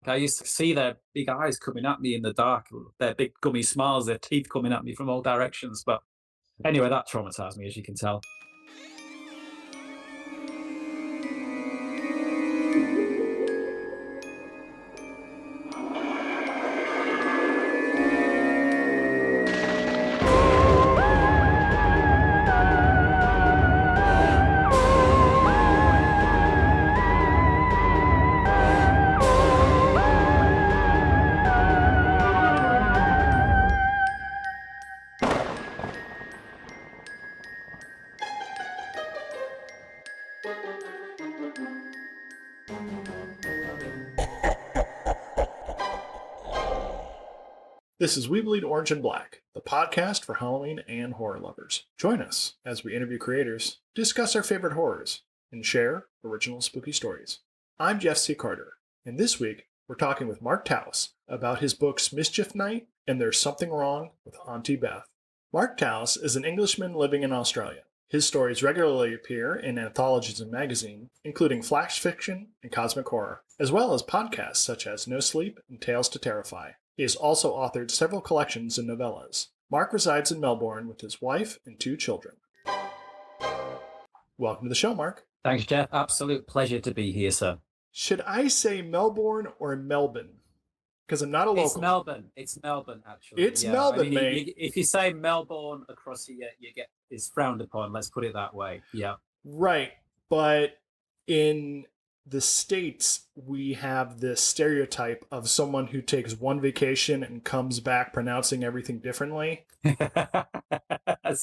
I used to see their big eyes coming at me in the dark, their big gummy smiles, their teeth coming at me from all directions. But anyway, that traumatized me, as you can tell. This is We Bleed Orange and Black, the podcast for Halloween and horror lovers. Join us as we interview creators, discuss our favorite horrors, and share original spooky stories. I'm Jeff C. Carter, and this week we're talking with Mark Towse about his books Mischief Night and There's Something Wrong with Aunty Beth. Mark Towse is an Englishman living in Australia. His stories regularly appear in anthologies and magazines, including flash fiction and cosmic horror, as well as podcasts such as No Sleep and Tales to Terrify. He has also authored several collections and novellas. Mark resides in Melbourne with his wife and 2 children. Welcome to the show, Mark. Thanks, Jeff. Absolute pleasure to be here, sir. Should I say Melbourne or Melbourne? Because I'm not a local. It's Melbourne. It's Melbourne, actually. It's Melbourne, mate. If you say Melbourne across here, you get it's frowned upon. Let's put it that way. Yeah. Right. But in the States, we have this stereotype of someone who takes one vacation and comes back pronouncing everything differently. That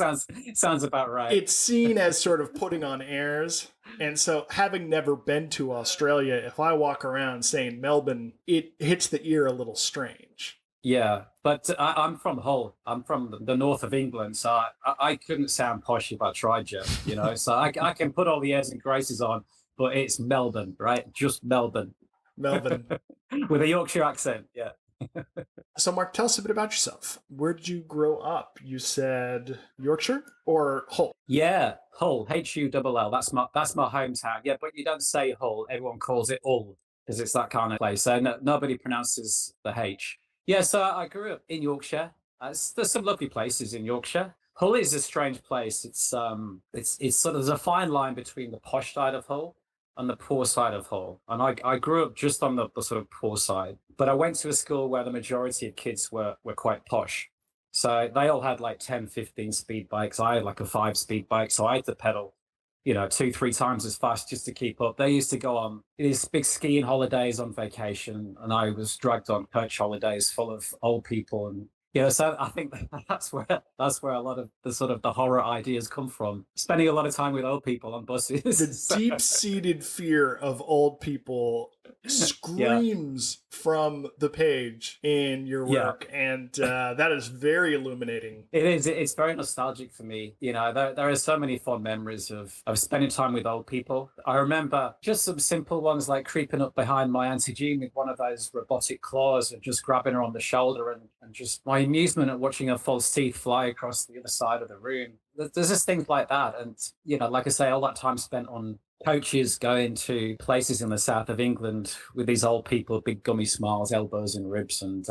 sounds about right. It's seen as sort of putting on airs. And so, having never been to Australia, if I walk around saying Melbourne, it hits the ear a little strange. Yeah, but I'm from Hull. I'm from the north of England, so I couldn't sound posh if I tried, Jeff, you know. So I can put all the airs and graces on, but it's Melbourne, right? Just Melbourne. Melbourne. With a Yorkshire accent, yeah. So, Mark, tell us a bit about yourself. Where did you grow up? You said Yorkshire or Hull? Yeah, Hull, Hull. That's my hometown. Yeah, but you don't say Hull. Everyone calls it Hull because it's that kind of place. So nobody pronounces the H. Yeah, so I grew up in Yorkshire. There's some lovely places in Yorkshire. Hull is a strange place. It's sort of, there's a fine line between the posh side of Hull and the poor side of Hull. And I grew up just on the sort of poor side. But I went to a school where the majority of kids were quite posh. So they all had like 10, 15 speed bikes. I had like a 5-speed bike. So I had to pedal, 2-3 times as fast just to keep up. They used to go on these big skiing holidays on vacation. And I was dragged on perch holidays full of old people. And so I think that's where a lot of the sort of the horror ideas come from. Spending a lot of time with old people on buses. The deep-seated fear of old people screams from the page in your work, and that is very illuminating. It is. It's very nostalgic for me. There are so many fond memories of spending time with old people. I remember just some simple ones like creeping up behind my Auntie Jean with one of those robotic claws and just grabbing her on the shoulder and just my amusement at watching her false teeth fly across the other side of the room. There's just things like that. And, like I say, all that time spent on coaches going to places in the south of England with these old people, big gummy smiles, elbows and ribs, and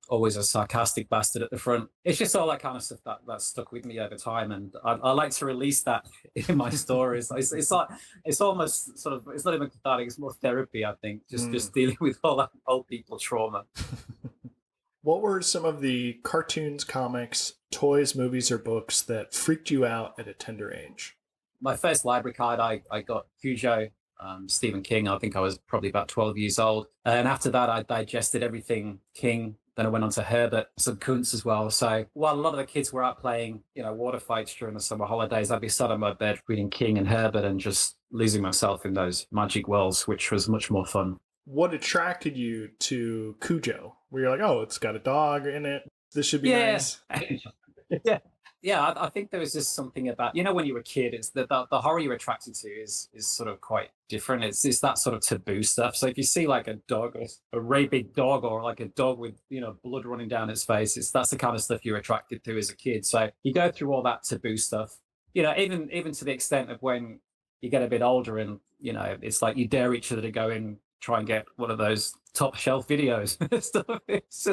always a sarcastic bastard at the front. It's just all that kind of stuff that stuck with me over time. And I like to release that in my stories. It's almost sort of, it's not even cathartic, it's more therapy, I think, just dealing with all that old people trauma. What were some of the cartoons, comics, toys, movies, or books that freaked you out at a tender age? My first library card, I got Cujo, Stephen King. I think I was probably about 12 years old. And after that, I digested everything King. Then I went on to Herbert, some Kuntz as well. So while a lot of the kids were out playing, water fights during the summer holidays, I'd be sat on my bed reading King and Herbert and just losing myself in those magic worlds, which was much more fun. What attracted you to Cujo? Where you're like, oh, it's got a dog in it. This should be nice. Yeah, I think there was just something about, when you were a kid, it's the horror you're attracted to is sort of quite different. It's that sort of taboo stuff. So if you see like a dog, a rabid dog, or like a dog with, blood running down its face, that's the kind of stuff you're attracted to as a kid. So you go through all that taboo stuff, even to the extent of when you get a bit older and, it's like you dare each other to go in try and get one of those top shelf videos and stuff. It's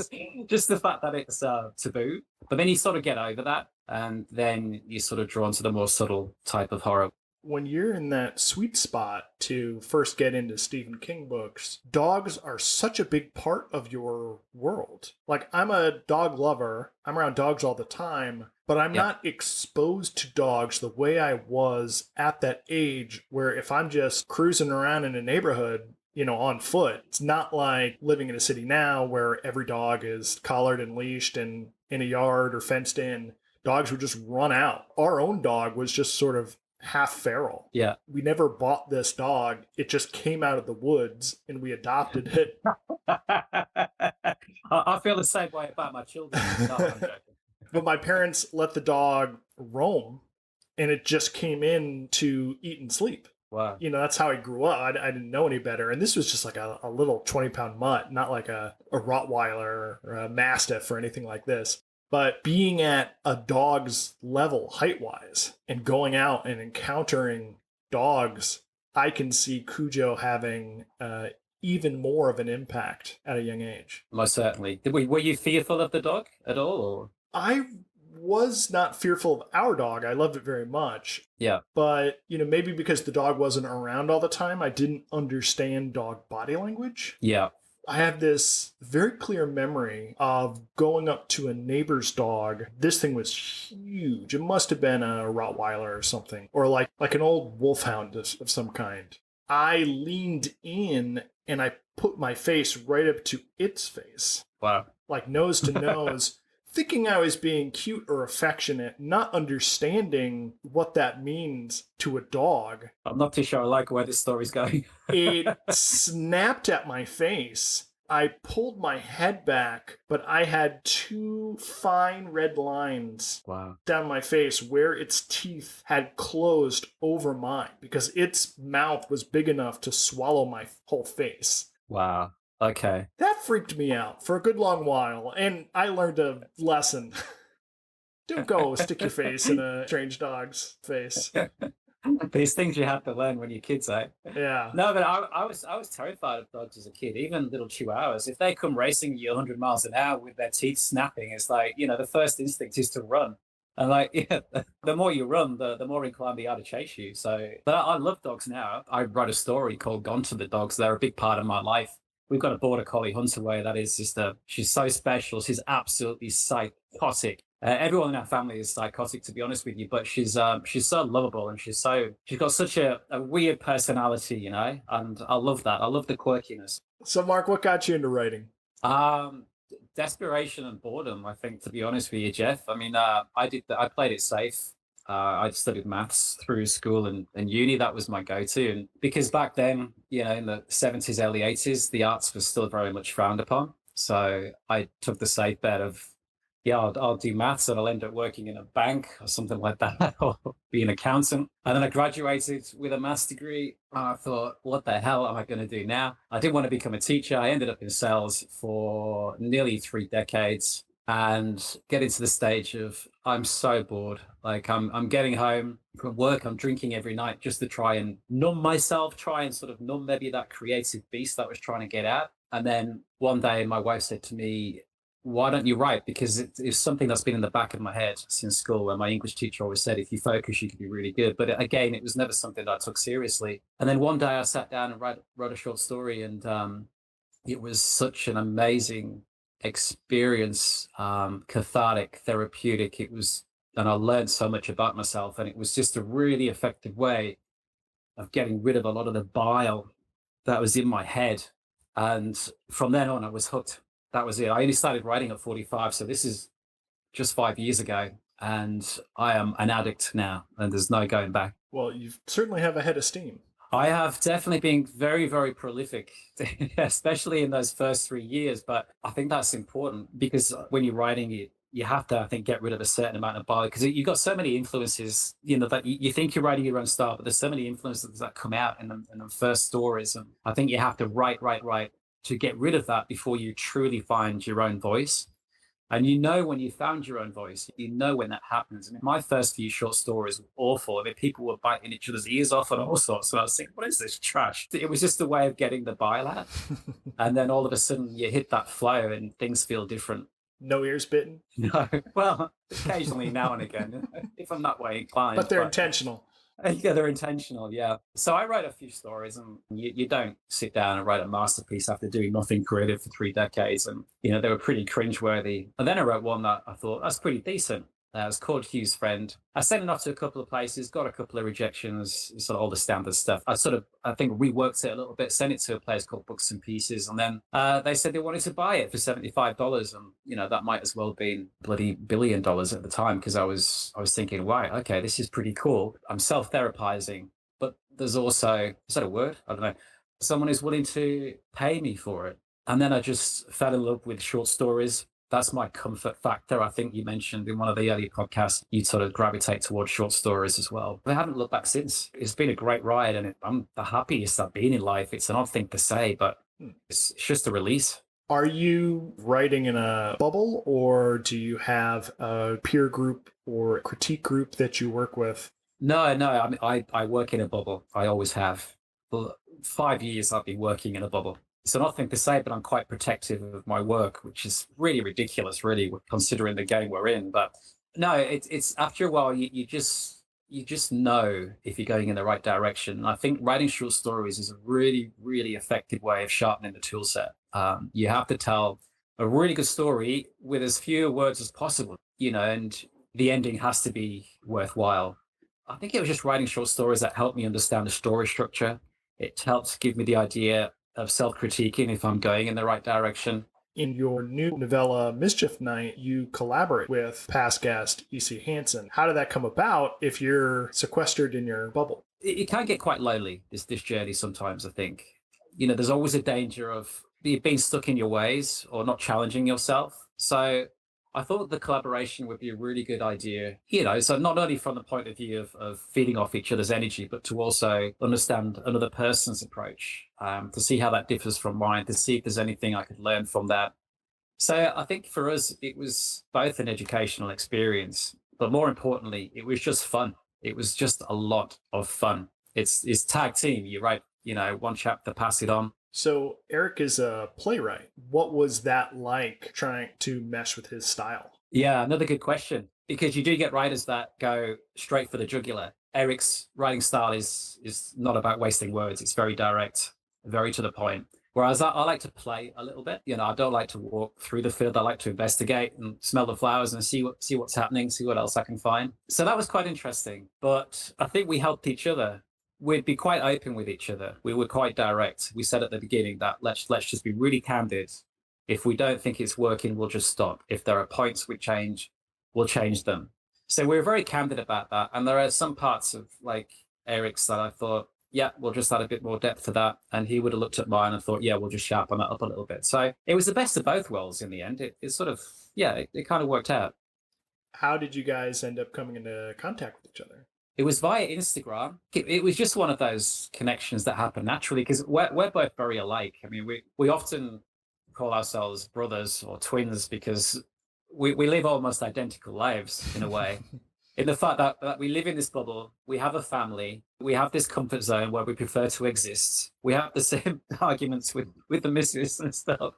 just the fact that it's taboo. But then you sort of get over that, and then you're sort of drawn to the more subtle type of horror. When you're in that sweet spot to first get into Stephen King books, dogs are such a big part of your world. Like, I'm a dog lover. I'm around dogs all the time, but I'm not exposed to dogs the way I was at that age, where if I'm just cruising around in a neighborhood, on foot, it's not like living in a city now where every dog is collared and leashed and in a yard or fenced in. Dogs would just run out. Our own dog was just sort of half feral. Yeah. We never bought this dog. It just came out of the woods and we adopted it. I feel the same way about my children. No, I'm joking. But my parents let the dog roam, and it just came in to eat and sleep. Wow. That's how I grew up. I didn't know any better. And this was just like a little 20-pound mutt, not like a Rottweiler or a Mastiff or anything like this. But being at a dog's level height-wise and going out and encountering dogs, I can see Cujo having even more of an impact at a young age. Most certainly. Were you fearful of the dog at all? Or? I was not fearful of our dog. I loved it very much. Yeah. But, maybe because the dog wasn't around all the time, I didn't understand dog body language. Yeah. I have this very clear memory of going up to a neighbor's dog. This thing was huge. It must have been a Rottweiler or something, or like an old wolfhound of some kind. I leaned in and I put my face right up to its face. Wow. Like nose to nose, thinking I was being cute or affectionate, not understanding what that means to a dog. I'm not too sure I like where this story's going. It snapped at my face. I pulled my head back, but I had 2 fine red lines down my face where its teeth had closed over mine because its mouth was big enough to swallow my whole face. Wow. Okay. That freaked me out for a good long while, and I learned a lesson. Don't go stick your face in a strange dog's face. These things you have to learn when you're kids, eh? Yeah. No, but I was terrified of dogs as a kid, even little chihuahuas. If they come racing you 100 miles an hour with their teeth snapping, it's like, the first instinct is to run. And the more you run, the more inclined they are to chase you. So, but I love dogs now. I wrote a story called Gone to the Dogs. They're a big part of my life. We've got a border collie hunter away that is just she's so special. She's absolutely psychotic. Everyone in our family is psychotic, to be honest with you, but she's so lovable, and she's got such a weird personality, and I love that. I love the quirkiness. So, Mark, what got you into writing? Desperation and boredom, I think, to be honest with you, Jeff. I mean, I played it safe. I studied maths through school and uni. That was my go-to. And because back then, in the 70s, early 80s, the arts was still very much frowned upon. So I took the safe bet of, I'll do maths and I'll end up working in a bank or something like that, or be an accountant. And then I graduated with a maths degree. And I thought, what the hell am I going to do now? I didn't want to become a teacher. I ended up in sales for nearly 3 decades. And getting to the stage of I'm so bored. Like I'm getting home from work, I'm drinking every night just to try and numb myself, try and sort of numb maybe that creative beast that I was trying to get out. And then one day my wife said to me, why don't you write? Because it's something that's been in the back of my head since school. And my English teacher always said, if you focus, you can be really good. But again, it was never something that I took seriously. And then one day I sat down and wrote a short story, and it was such an amazing experience, cathartic, therapeutic. It was, and I learned so much about myself, and it was just a really effective way of getting rid of a lot of the bile that was in my head. And from then on, I was hooked. That was it. I only started writing at 45, so this is just 5 years ago, and I am an addict now, and there's no going back. Well, you certainly have a head of steam. I have definitely been very, very prolific, especially in those first 3 years. But I think that's important because when you're writing, you have to, I think, get rid of a certain amount of bile, because you've got so many influences, that you think you're writing your own style, but there's so many influences that come out in the first stories. And I think you have to write to get rid of that before you truly find your own voice. And you know when you found your own voice, you know when that happens. I mean, my first few short stories were awful. I mean, people were biting each other's ears off and all sorts. And I was thinking, what is this trash? It was just a way of getting the bile out. And then all of a sudden you hit that flow and things feel different. No ears bitten? No, well, occasionally now and again, if I'm that way inclined. But they're intentional. Yeah, they're intentional, yeah. So I write a few stories, and you don't sit down and write a masterpiece after doing nothing creative for 3 decades. And, they were pretty cringeworthy. And then I wrote one that I thought, that's pretty decent. It was called Hugh's Friend. I sent it off to a couple of places, got a couple of rejections, sort of all the standard stuff. I think, reworked it a little bit, sent it to a place called Books and Pieces. And then they said they wanted to buy it for $75. And, that might as well have been bloody $1 billion at the time, because I was thinking, wow, okay, this is pretty cool. I'm self-therapizing, but there's also, is that a word? I don't know. Someone who's willing to pay me for it. And then I just fell in love with short stories. That's my comfort factor. I think you mentioned in one of the earlier podcasts, you sort of gravitate towards short stories as well. I haven't looked back since. It's been a great ride, and I'm the happiest I've been in life. It's an odd thing to say, but it's just a release. Are you writing in a bubble, or do you have a peer group or critique group that you work with? No. I mean, I work in a bubble. I always have. For 5 years, I've been working in a bubble. It's an odd thing to say, but I'm quite protective of my work, which is really ridiculous, really, considering the game we're in. But no, it's after a while, you just know if you're going in the right direction. And I think writing short stories is a really, really effective way of sharpening the tool set. You have to tell a really good story with as few words as possible, and the ending has to be worthwhile. I think it was just writing short stories that helped me understand the story structure. It helped give me the idea of self-critiquing if I'm going in the right direction. In your new novella, Mischief Night, you collaborate with past guest E.C. Hansen. How did that come about if you're sequestered in your bubble? It can get quite lonely, this journey sometimes, I think. There's always a danger of being stuck in your ways or not challenging yourself. So I thought the collaboration would be a really good idea, so not only from the point of view of feeding off each other's energy, but to also understand another person's approach, to see how that differs from mine, to see if there's anything I could learn from that. So I think for us, it was both an educational experience, but more importantly, it was just fun. It was just a lot of fun. It's tag team. You write, one chapter, pass it on. So Eric is a playwright. What was that like trying to mesh with his style? Yeah, another good question, because you do get writers that go straight for the jugular. Eric's writing style is not about wasting words. It's very direct, very to the point. Whereas I like to play a little bit. I don't like to walk through the field. I like to investigate and smell the flowers and see what's happening, see what else I can find. So that was quite interesting. But I think we helped each other. We'd be quite open with each other. We were quite direct. We said at the beginning that let's just be really candid. If we don't think it's working, we'll just stop. If there are points we change, we'll change them. So we were very candid about that. And there are some parts of like Eric's that I thought, yeah, we'll just add a bit more depth to that. And he would have looked at mine and thought, yeah, we'll just sharpen that up a little bit. So it was the best of both worlds in the end. It sort of, yeah, it kind of worked out. How did you guys end up coming into contact with each other? It was via Instagram. It was just one of those connections that happen naturally because we're both very alike. I mean, we often call ourselves brothers or twins because we live almost identical lives in a way. In the fact that we live in this bubble, we have a family, we have this comfort zone where we prefer to exist. We have the same arguments with the missus and stuff.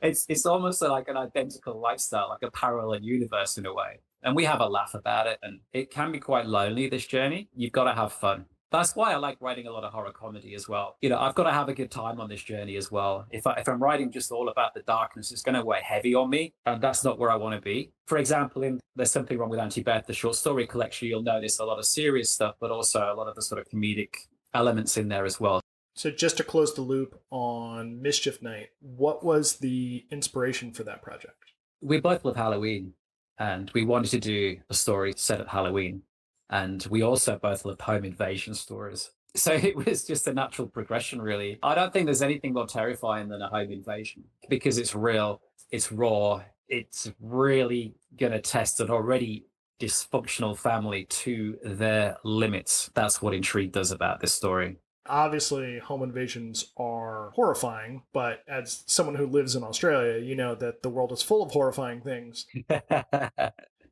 It's almost like an identical lifestyle, like a parallel universe in a way. And we have a laugh about it. And it can be quite lonely, this journey. You've got to have fun. That's why I like writing a lot of horror comedy as well. I've got to have a good time on this journey as well. If I'm writing just all about the darkness, it's going to weigh heavy on me. And that's not where I want to be. For example, in There's Something Wrong with AUNTY, BETH, the short story collection, you'll notice a lot of serious stuff, but also a lot of the sort of comedic elements in there as well. So just to close the loop on Mischief Night, what was the inspiration for that project? We both love Halloween, and we wanted to do a story set at Halloween. And we also both love home invasion stories. So it was just a natural progression, really. I don't think there's anything more terrifying than a home invasion because it's real, it's raw, it's really going to test an already dysfunctional family to their limits. That's what intrigued us about this story. Obviously, home invasions are horrifying, but as someone who lives in Australia, you know that the world is full of horrifying things.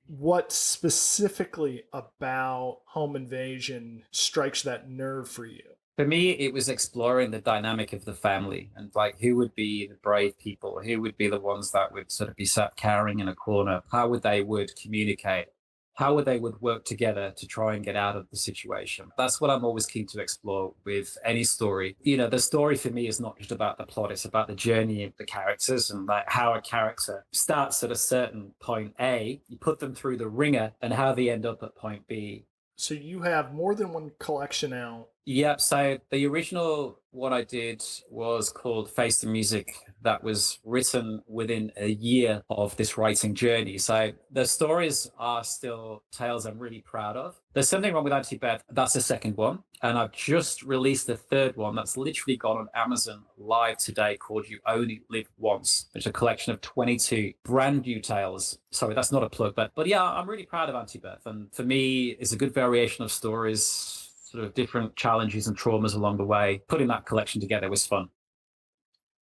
What specifically about home invasion strikes that nerve for you? For me, it was exploring the dynamic of the family and like who would be the brave people, who would be the ones that would sort of be sat cowering in a corner, how would they would communicate, how would they would work together to try and get out of the situation. That's what I'm always keen to explore with any story. You know, the story for me is not just about the plot, it's about the journey of the characters and like how a character starts at a certain point A, you put them through the ringer, and how they end up at point B. So you have more than one collection out. Yeah, so the original one I did was called Face the Music. That was written within a year of this writing journey. So the stories are still tales I'm really proud of. There's something wrong with BETH. That's the second one. And I've just released the third one that's literally gone on Amazon live today called You Only Live Once. It's a collection of 22 brand new tales. Sorry, that's not a plug, but yeah, I'm really proud of BETH. And for me, it's a good variation of stories, sort of different challenges and traumas along the way. Putting that collection together was fun.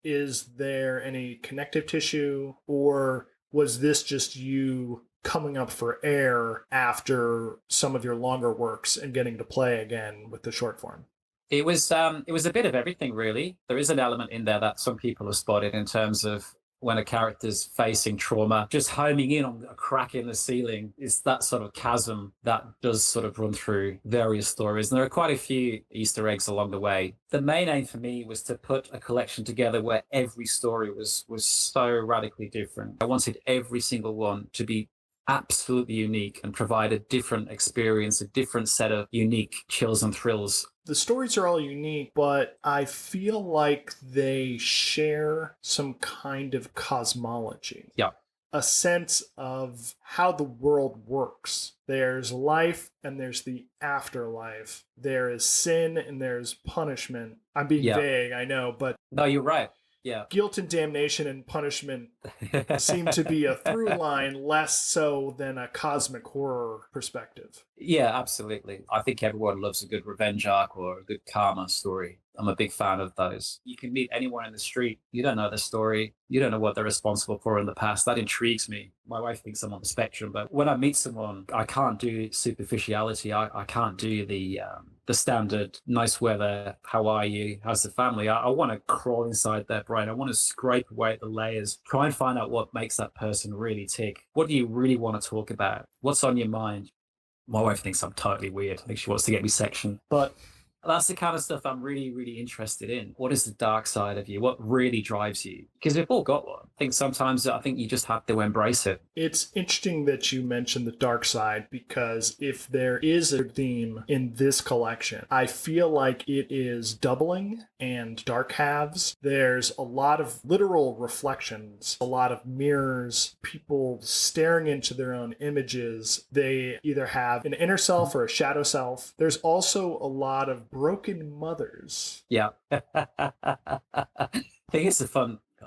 Is there any connective tissue, or was this just you coming up for air after some of your longer works and getting to play again with the short form? It was a bit of everything, really. There is an element in there that some people have spotted in terms of when a character's facing trauma, just homing in on a crack in the ceiling is that sort of chasm that does sort of run through various stories. And there are quite a few Easter eggs along the way. The main aim for me was to put a collection together where every story was so radically different. I wanted every single one to be absolutely unique and provide a different experience, a different set of unique chills and thrills. The stories are all unique, but I feel like they share some kind of cosmology. Yeah. A sense of how the world works. There's life and there's the afterlife. There is sin and there's punishment. I'm being vague, I know, but no, you're right. Yeah. Guilt and damnation and punishment seem to be a through line, less so than a cosmic horror perspective. Yeah, absolutely. I think everyone loves a good revenge arc or a good karma story. I'm a big fan of those. You can meet anyone in the street. You don't know their story. You don't know what they're responsible for in the past. That intrigues me. My wife thinks I'm on the spectrum, but when I meet someone, I can't do superficiality. I can't do the standard nice weather, how are you, how's the family. I want to crawl inside their brain. I want to scrape away at the layers, try and find out what makes that person really tick. What do you really want to talk about? What's on your mind? My wife thinks I'm totally weird. I think she wants to get me sectioned, but that's the kind of stuff I'm really, really interested in. What is the dark side of you? What really drives you? Because we've all got one. I think you just have to embrace it. It's interesting that you mentioned the dark side, because if there is a theme in this collection, I feel like it is doubling and dark halves. There's a lot of literal reflections, a lot of mirrors, people staring into their own images. They either have an inner self or a shadow self. There's also a lot of broken mothers. Yeah. I think it's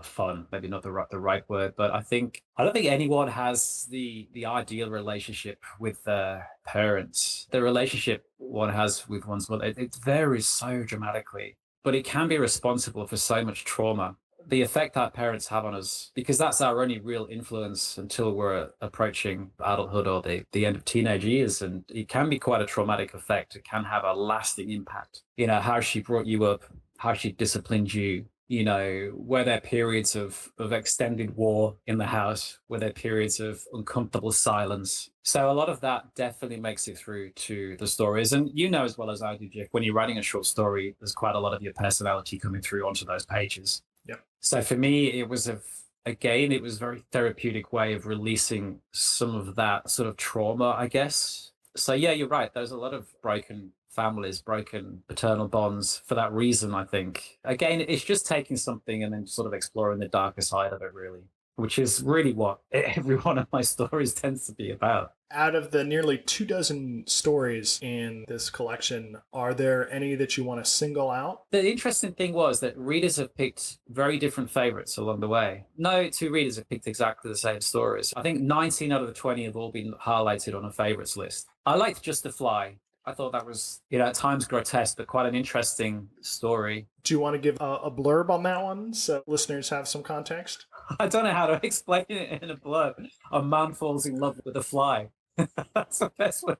fun, maybe not the right word, but I don't think anyone has the ideal relationship with their parents. The relationship one has with one's mother, it varies so dramatically, but it can be responsible for so much trauma. The effect our parents have on us, because that's our only real influence until we're approaching adulthood or the end of teenage years. And it can be quite a traumatic effect. It can have a lasting impact. You know, how she brought you up, how she disciplined you. You know, were there periods of extended war in the house? Were there periods of uncomfortable silence? So a lot of that definitely makes it through to the stories. And you know as well as I do, Jeff, when you're writing a short story, there's quite a lot of your personality coming through onto those pages. Yep. So for me, it was a very therapeutic way of releasing some of that sort of trauma, I guess. So yeah, you're right. There's a lot of broken families, broken paternal bonds for that reason, I think. Again, it's just taking something and then sort of exploring the darker side of it, really, which is really what every one of my stories tends to be about. Out of the nearly 24 stories in this collection, are there any that you want to single out? The interesting thing was that readers have picked very different favorites along the way. No two readers have picked exactly the same stories. I think 19 out of the 20 have all been highlighted on a favorites list. I liked Just the Fly. I thought that was, at times grotesque, but quite an interesting story. Do you want to give a blurb on that one so listeners have some context? I don't know how to explain it in a blurb. A man falls in love with a fly. That's the best way.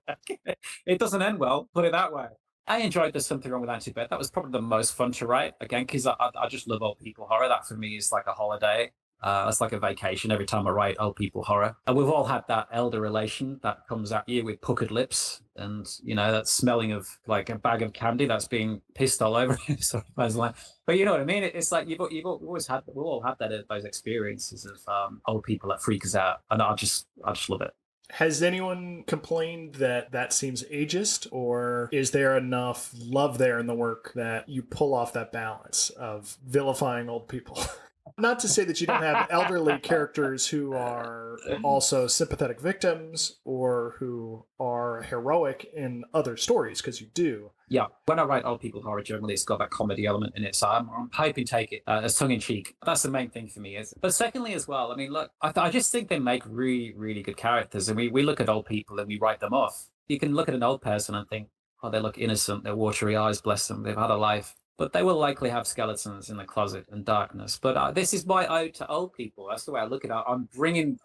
It doesn't end well, put it that way. I enjoyed There's Something Wrong with Auntie Beth. That was probably the most fun to write, again, because I just love old people horror. That for me is like a holiday. It's like a vacation every time I write old people horror. And we've all had that elder relation that comes at you with puckered lips and, that smelling of like a bag of candy that's being pissed all over you. But you know what I mean? It's like we've always had, we've all had those experiences of old people that freak us out. And I just love it. Has anyone complained that that seems ageist, or is there enough love there in the work that you pull off that balance of vilifying old people? Not to say that you don't have elderly characters who are also sympathetic victims or who are heroic in other stories, because you do. Yeah, when I write old people horror, generally it's got that comedy element in it, so I'm hoping take it as tongue-in-cheek. That's the main thing for me. But secondly as well, I mean, look, I just think they make really, really good characters, and we look at old people and we write them off. You can look at an old person and think, oh, they look innocent, they're watery eyes, bless them, they've had a life. But they will likely have skeletons in the closet and darkness. But this is my ode to old people. That's the way I look at it. I'm bringing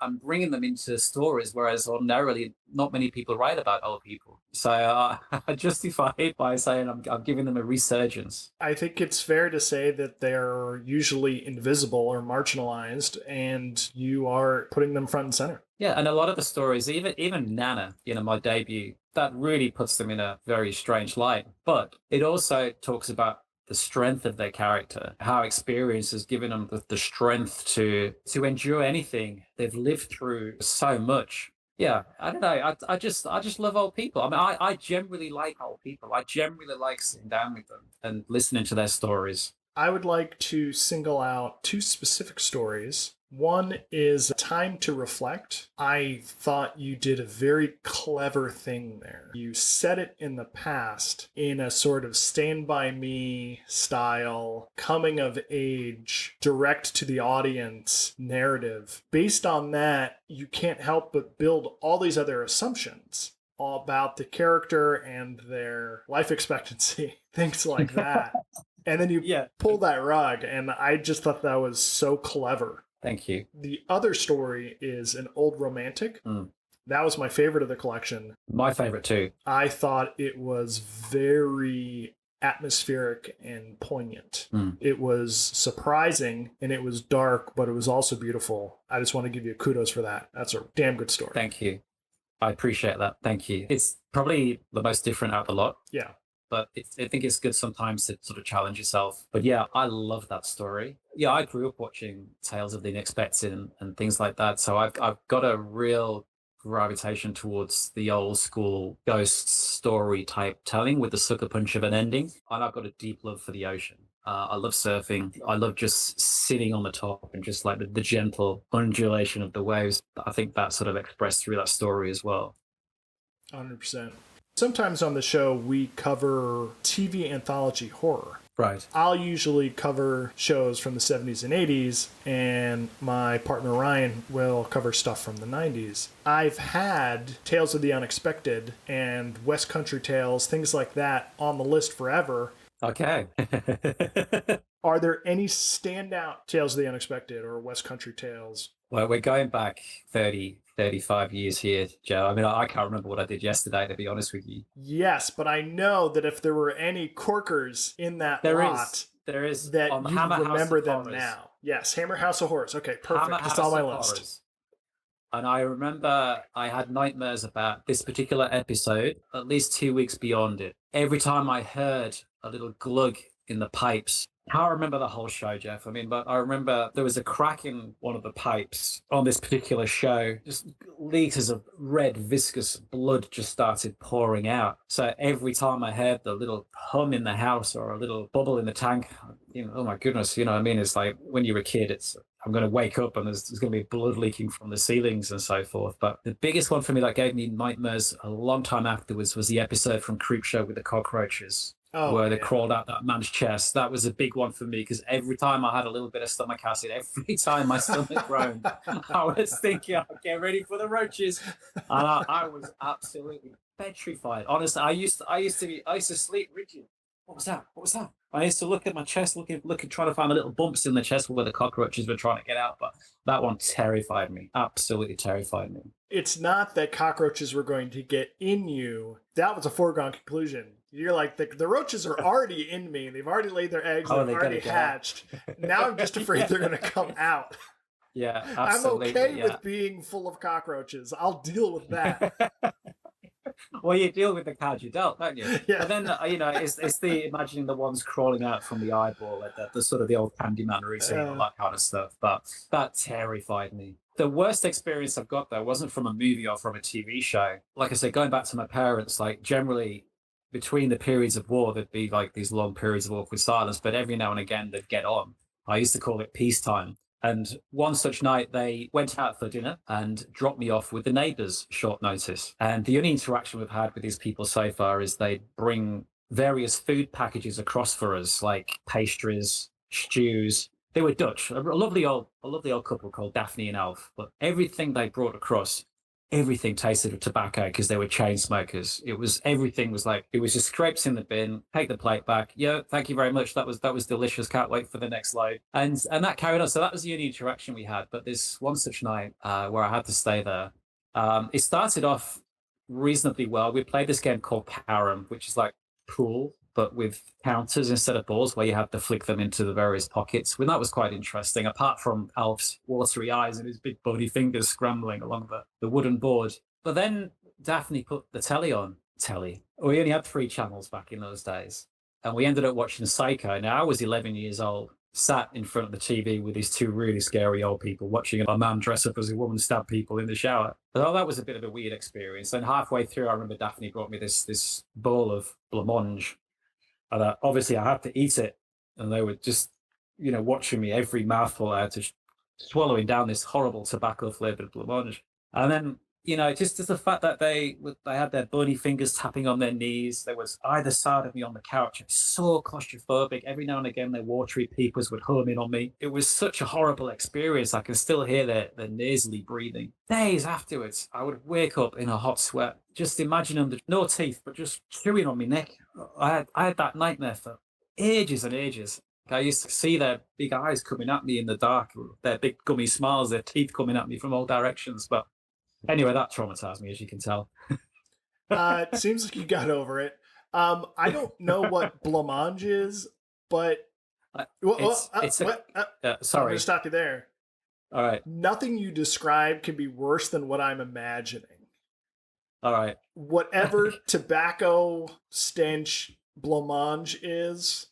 them into stories, whereas ordinarily not many people write about old people. So I justify it by saying I'm giving them a resurgence. I think it's fair to say that they're usually invisible or marginalized, and you are putting them front and center. Yeah, and a lot of the stories, even Nana, my debut, that really puts them in a very strange light. But it also talks about the strength of their character, how experience has given them the strength to endure anything. They've lived through so much. Yeah, I don't know. I just love old people. I mean, I generally like old people. I generally like sitting down with them and listening to their stories. I would like to single out two specific stories. One is Time to Reflect. I thought you did a very clever thing there. You set it in the past in a sort of Stand By Me style, coming of age, direct to the audience narrative. Based on that, you can't help but build all these other assumptions all about the character and their life expectancy, things like that. And then you pull that rug, and I just thought that was so clever. Thank you. The other story is An Old Romantic. That was my favorite of the collection. My favorite too. I thought it was very atmospheric and poignant. It was surprising and it was dark, but it was also beautiful. I just want to give you kudos for that. That's a damn good story. Thank you. I appreciate that. Thank you. It's probably the most different out of the lot. Yeah. But I think it's good sometimes to sort of challenge yourself. But yeah, I love that story. Yeah, I grew up watching Tales of the Unexpected and things like that. So I've got a real gravitation towards the old school ghost story type telling with the sucker punch of an ending. And I've got a deep love for the ocean. I love surfing. I love just sitting on the top and just like the gentle undulation of the waves. I think that's sort of expressed through that story as well. 100%. Sometimes on the show, we cover TV anthology horror. Right. I'll usually cover shows from the 70s and 80s, and my partner Ryan will cover stuff from the 90s. I've had Tales of the Unexpected and West Country Tales, things like that, on the list forever. Okay. Are there any standout Tales of the Unexpected or West Country Tales? Well, we're going back 35 years here, Joe. I mean, I can't remember what I did yesterday, to be honest with you. Yes, but I know that if there were any corkers in that lot, there is that you remember them now. Yes, Hammer House of Horrors. Okay, perfect. It's on my list. And I remember I had nightmares about this particular episode, at least 2 weeks beyond it. Every time I heard a little glug in the pipes, I can't remember the whole show, Jeff. I mean, but I remember there was a crack in one of the pipes on this particular show. Just liters of red, viscous blood just started pouring out. So every time I heard the little hum in the house or a little bubble in the tank, oh my goodness, I mean, it's like when you're a kid, I'm going to wake up and there's going to be blood leaking from the ceilings and so forth. But the biggest one for me that gave me nightmares a long time afterwards was the episode from Creepshow with the cockroaches. Where they crawled out that man's chest. That was a big one for me because every time I had a little bit of stomach acid, every time my stomach groaned, I was thinking, get ready for the roaches. And I was absolutely petrified. Honestly, I used to sleep rigid. What was that? What was that? I used to look at my chest, looking, trying to find the little bumps in the chest where the cockroaches were trying to get out. But that one terrified me. Absolutely terrified me. It's not that cockroaches were going to get in you. That was a foregone conclusion. You're like, the roaches are already in me. They've already laid their eggs. Oh, They've they already gotta get out. hatched. Now I'm just afraid they're going to come out. Yeah, I'm absolutely. okay Yeah. with being full of cockroaches. I'll deal with that. Well, you deal with the cards you dealt, don't you? Yeah. But then, it's the imagining the ones crawling out from the eyeball, like the sort of the old Candyman routine, all that kind of stuff. But that terrified me. The worst experience I've got, though, wasn't from a movie or from a TV show. Like I said, going back to my parents, like generally between the periods of war, there'd be like these long periods of awkward silence, but every now and again they'd get on. I used to call it peacetime. And one such night, they went out for dinner and dropped me off with the neighbors, short notice. And the only interaction we've had with these people so far is they bring various food packages across for us, like pastries, stews. They were Dutch, a lovely old couple called Daphne and Alf. But everything they brought across, everything tasted of tobacco because they were chain smokers. Everything was like, it was just scrapes in the bin, take the plate back. Yeah, thank you very much. That was delicious. Can't wait for the next load. And that carried on. So that was the only interaction we had. But this one such night where I had to stay there, it started off reasonably well. We played this game called Param, which is like pool, but with counters instead of balls, where you have to flick them into the various pockets. Well, that was quite interesting, apart from Alf's watery eyes and his big bony fingers scrambling along the wooden board. But then Daphne put the telly on. We only had 3 channels back in those days. And we ended up watching Psycho. Now, I was 11 years old, sat in front of the TV with these 2 really scary old people watching a man dress up as a woman stab people in the shower. So that was a bit of a weird experience. And halfway through, I remember Daphne brought me this bowl of blancmange. And obviously, I had to eat it. And they were just, watching me every mouthful I had to swallowing down this horrible tobacco flavored blancmange. And then, just the fact that they had their bony fingers tapping on their knees. They was either side of me on the couch. It was so claustrophobic. Every now and again, their watery peepers would home in on me. It was such a horrible experience. I can still hear their nasally breathing. Days afterwards, I would wake up in a hot sweat, just imagining them, no teeth, but just chewing on my neck. I had that nightmare for ages and ages. I used to see their big eyes coming at me in the dark, their big gummy smiles, their teeth coming at me from all directions. But anyway, that traumatized me, as you can tell. It seems like you got over it. I don't know what blancmange is, but sorry. I'm going to stop you there. All right. Nothing you describe can be worse than what I'm imagining. All right. Whatever tobacco stench blancmange is,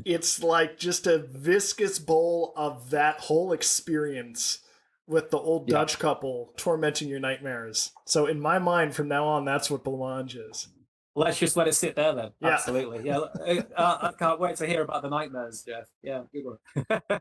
it's like just a viscous bowl of that whole experience with the old Dutch couple tormenting your nightmares. So in my mind, from now on, that's what blancmange is. Let's just let it sit there then. Yeah. Absolutely. Yeah. I can't wait to hear about the nightmares, Jeff. Yeah, good one.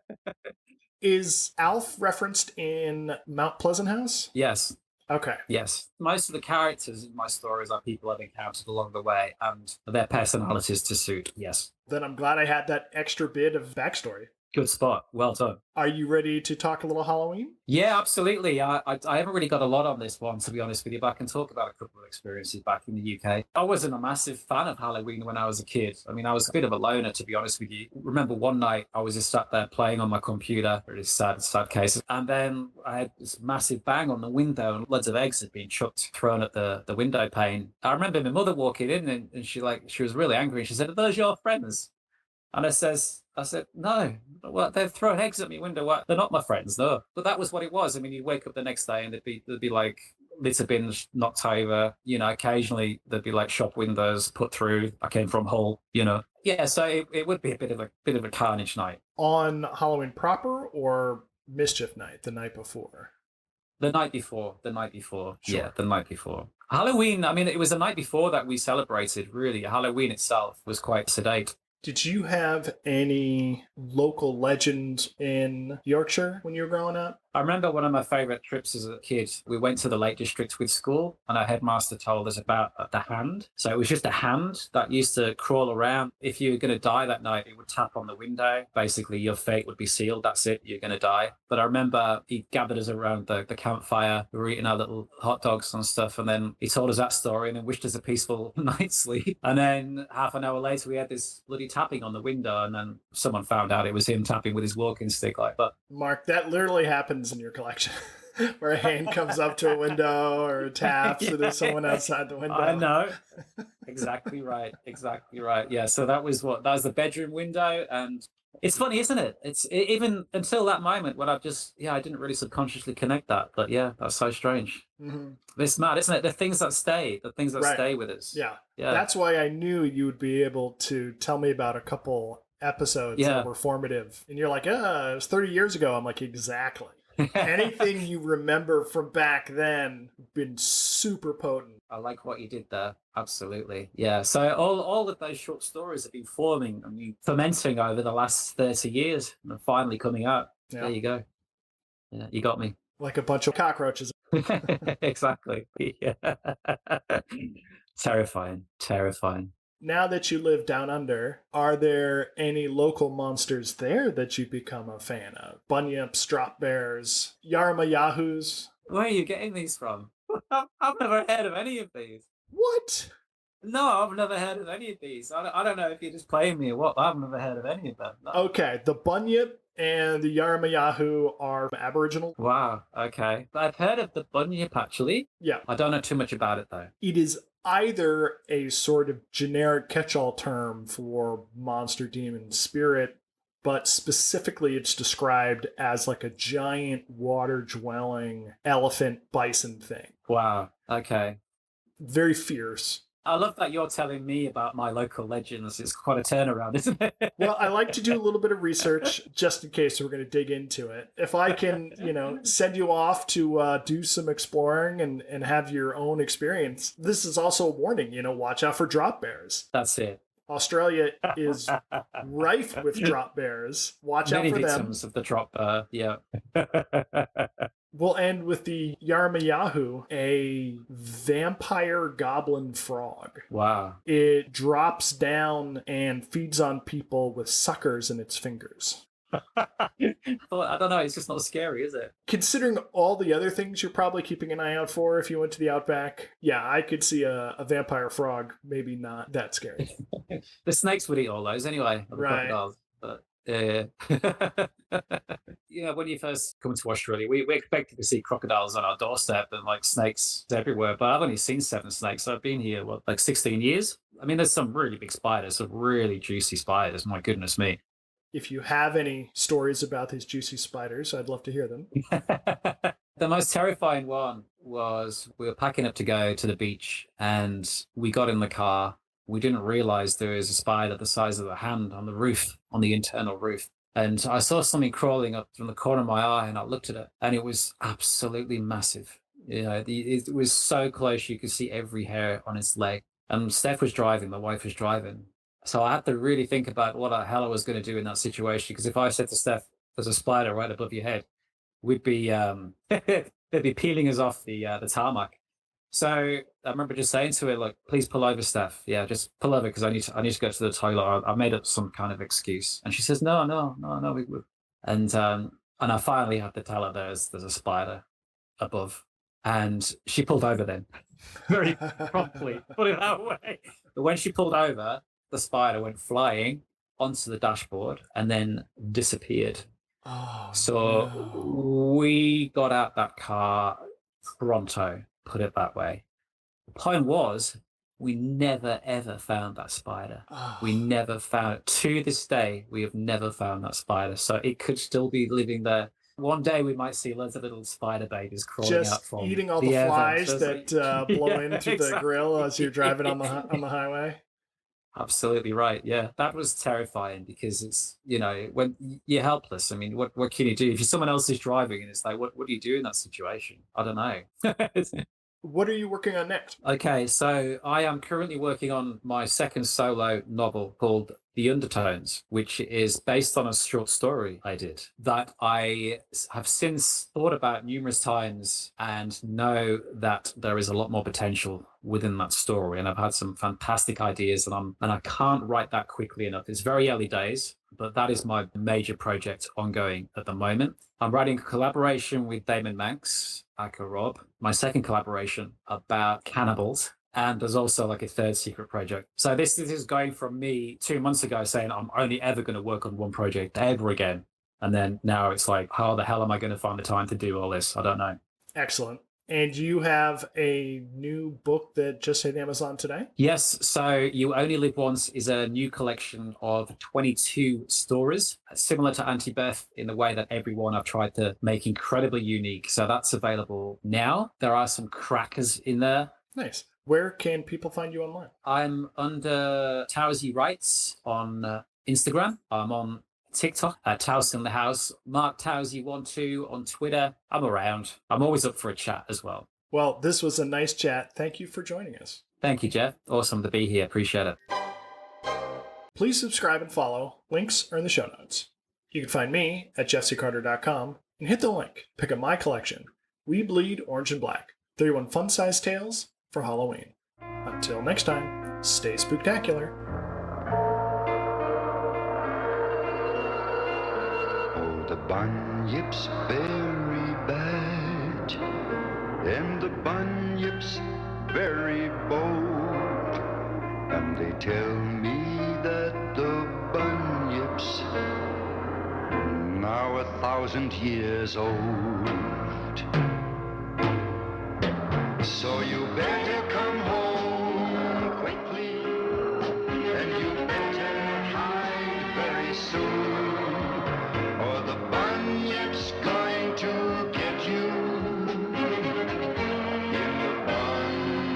Is Alf referenced in Mount Pleasant House? Yes. Okay. Yes. Most of the characters in my stories are people I've encountered along the way and their personalities to suit. Yes. Then I'm glad I had that extra bit of backstory. Good spot. Well done. Are you ready to talk a little Halloween? Yeah, absolutely. I haven't really got a lot on this one, to be honest with you, but I can talk about a couple of experiences back in the UK. I wasn't a massive fan of Halloween when I was a kid. I mean, I was a bit of a loner, to be honest with you. Remember one night I was just sat there playing on my computer, really sad case, and then I had this massive bang on the window and loads of eggs had been thrown at the window pane. I remember my mother walking in and she was really angry. And she said, "Are those your friends?" And I said, "No, well, they've thrown eggs at me window. What? They're not my friends, no." But that was what it was. I mean, you'd wake up the next day and there'd be like litter bins knocked over. Occasionally there'd be like shop windows put through. I came from Hull, Yeah, so it would be a bit of a carnage night. On Halloween proper or Mischief night, the night before? The night before. Sure. Yeah, the night before. Halloween, I mean, it was the night before that we celebrated, really. Halloween itself was quite sedate. Did you have any local legends in Yorkshire when you were growing up? I remember one of my favorite trips as a kid. We went to the Lake District with school, and our headmaster told us about the hand. So it was just a hand that used to crawl around. If you were going to die that night, it would tap on the window. Basically, your fate would be sealed. That's it. You're going to die. But I remember he gathered us around the campfire. We were eating our little hot dogs and stuff. And then he told us that story and then wished us a peaceful night's sleep. And then half an hour later, we had this bloody tapping on the window. And then someone found out it was him tapping with his walking stick. But Mark, that literally happens in your collection. Where a hand comes up to a window or taps and there's someone outside the window. I know. Exactly right. Exactly right. Yeah. So that was the bedroom window. And it's funny, isn't it? Even until that moment when I didn't really subconsciously connect that. But yeah, that's so strange. Mm-hmm. It's mad, isn't it? The things that stay stay with us. Yeah. Yeah. That's why I knew you would be able to tell me about a couple episodes that were formative. And you're like, it was 30 years ago. I'm like, exactly. Anything you remember from back then been super potent. I like what you did there. Absolutely. Yeah. So all of those short stories have been fermenting over the last 30 years and finally coming out. Yeah. There you go. Yeah, you got me. Like a bunch of cockroaches. Exactly. Yeah. Terrifying. Now that you live down under, are there any local monsters there that you become a fan of? Bunyips, drop bears, Yaramayahoos? Where are you getting these from? I've never heard of any of these. What? No, I've never heard of any of these. I don't know if you're just playing me or what. I've never heard of any of them. No. Okay, the bunyip and the Yaramayahoo are Aboriginal. Wow, okay. But I've heard of the bunyip, actually. Yeah. I don't know too much about it, though. It is either a sort of generic catch-all term for monster, demon, spirit, but specifically it's described as like a giant water-dwelling elephant bison thing. Wow, okay. Very fierce. I love that you're telling me about my local legends. It's quite a turnaround, isn't it? Well, I like to do a little bit of research just in case we're going to dig into it. If I can, send you off to do some exploring and have your own experience. This is also a warning, watch out for drop bears. That's it. Australia is rife with drop bears. Watch out for them. Many victims of the drop bear, yeah. We'll end with the Yaramayahu, a vampire goblin frog. Wow. It drops down and feeds on people with suckers in its fingers. I don't know, it's just not scary, is it? Considering all the other things you're probably keeping an eye out for if you went to the Outback, yeah, I could see a vampire frog, maybe not that scary. The snakes would eat all those anyway. Right. Crocodiles, but when you first come to Australia, we expected to see crocodiles on our doorstep and like snakes everywhere, but I've only seen 7 snakes. I've been here, 16 years? I mean, there's some really big spiders, some really juicy spiders, my goodness me. If you have any stories about these juicy spiders, I'd love to hear them. The most terrifying one was we were packing up to go to the beach and we got in the car. We didn't realize there was a spider the size of a hand on the roof, on the internal roof. And I saw something crawling up from the corner of my eye and I looked at it and it was absolutely massive. It was so close you could see every hair on its leg. And Steph was driving, my wife was driving. So I had to really think about what the hell I was going to do in that situation. Because if I said to Steph, there's a spider right above your head, we'd be, they'd be peeling us off the tarmac. So I remember just saying to her, look, please pull over, Steph. Yeah, just pull over because I need to go to the toilet. I made up some kind of excuse. And she says, no. And I finally had to tell her there's a spider above. And she pulled over then, very promptly, put it that way. But when she pulled over, the spider went flying onto the dashboard and then disappeared. Oh, so no. We got out that car pronto, put it that way. The point was, we never, ever found that spider. Oh. We never found it. To this day, we have never found that spider. So it could still be living there. One day we might see loads of little spider babies crawling out from eating all the flies that blow into the grill as you're driving on the highway. Absolutely right. Yeah, that was terrifying because it's, when you're helpless. I mean, what can you do? If someone else is driving and it's like, what do you do in that situation? I don't know. What are you working on next? Okay, so I am currently working on my second solo novel called The Undertones, which is based on a short story I did that I have since thought about numerous times and know that there is a lot more potential within that story. And I've had some fantastic ideas, and I can't write that quickly enough. It's very early days, but that is my major project ongoing at the moment. I'm writing a collaboration with Damon Manx, aka Rob, my second collaboration about cannibals. And there's also like a third secret project. So this is going from me 2 months ago saying I'm only ever going to work on one project ever again. And then now it's like, how the hell am I going to find the time to do all this? I don't know. Excellent. And you have a new book that just hit Amazon today? Yes. So You Only Live Once is a new collection of 22 stories, similar to AUNTY BETH in the way that every one I've tried to make incredibly unique. So that's available now. There are some crackers in there. Nice. Where can people find you online? I'm under Towse Writes on Instagram. I'm on TikTok at Towse in the House. Mark Towse 12 on Twitter. I'm around. I'm always up for a chat as well. Well, this was a nice chat. Thank you for joining us. Thank you, Jeff. Awesome to be here. Appreciate it. Please subscribe and follow. Links are in the show notes. You can find me at jeffccarter.com and hit the link. Pick up my collection, We Bleed Orange and Black, 31 fun-sized tales for Halloween. Until next time, stay spooktacular. Oh, the bunyip's very bad, and the bunyip's very bold, and they tell me that the bunyip's now 1,000 years old. So you better come home quickly, and you better hide very soon, or the bunyip's going to get you in the bunyip.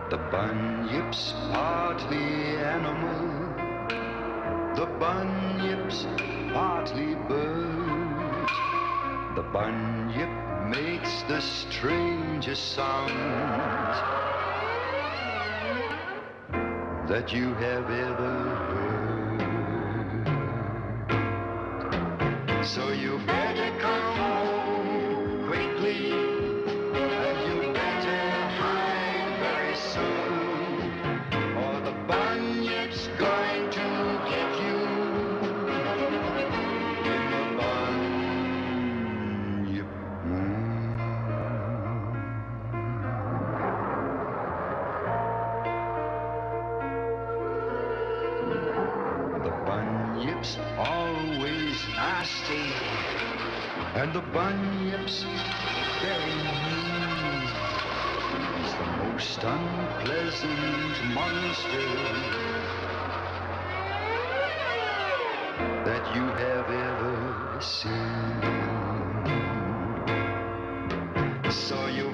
The bunyip's partly animal, the bunyip's partly bird. The bunyip makes the strangest sound that you have ever heard. So you better come home quickly, and you better hide very soon, or the bunyip's going to get you in the bunyip moon. The bunyip's always nasty, and the bunyip's very mean. He's the most unpleasant monster that you have ever seen. So you